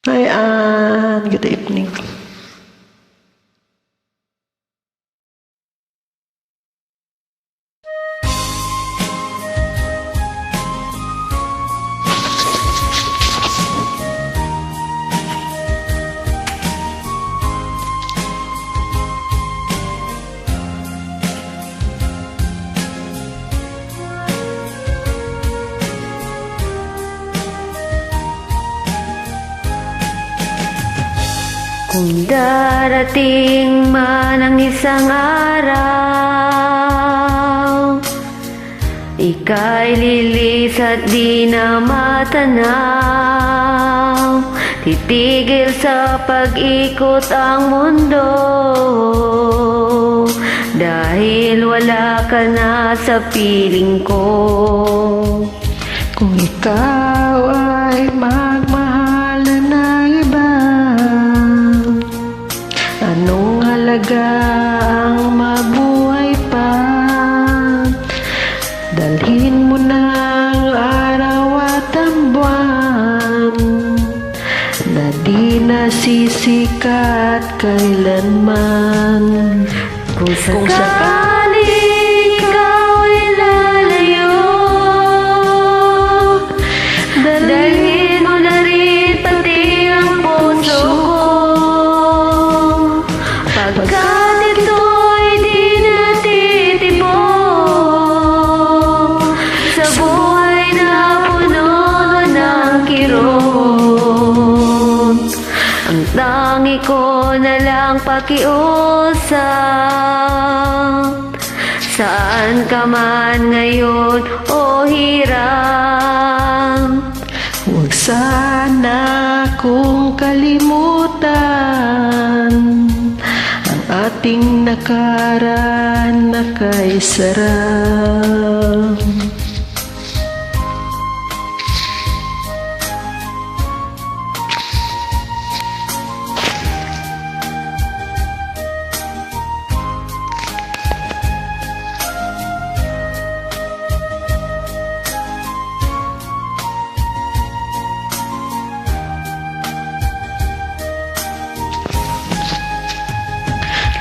Hi, Anne. Good evening. Kung darating man ang isang araw, ika'y lilis at di na matanaw. Titigil sa pag-ikot ang mundo, dahil wala ka na sa piling ko. Kung ikaw ay magmahal na iba, anong halaga ang mabuhay pa? Dalhin mo na ang araw at ang buwan, na di nasisikat kailanman. Kung sakali ikaw ay lalayo, dalhin mo na rin pati ang puso ko. Pagkat ito'y di natitibok sa buhay na puno ng kirot, ang tangi ko na lang pakiusap. Saan ka man ngayon o hirap, Huwag sana kong kalimutan ang ating nakaraan na kay sarap.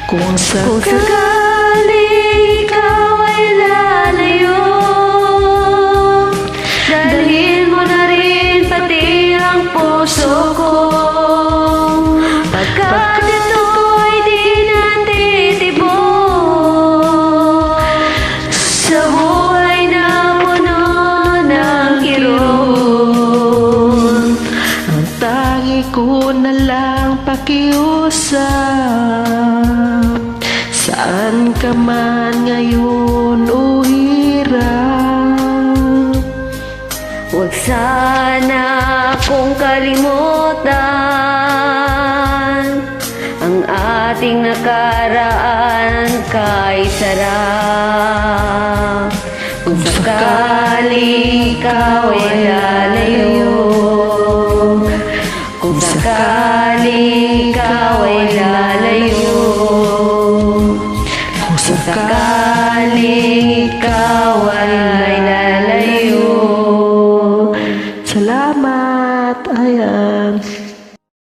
Kung sakali ikaw ay lalayo, dalhin mo na rin pati ang puso ko. Pagkat ito'y di natitibok sa buhay na puno ng kirot, ang tangi ko na lang pakiusap. Saan ka man ngayon o hirap, huwag sana kong kalimutan ang ating nakaraan kay sarap. Kung sakali ikaw ay lalayo,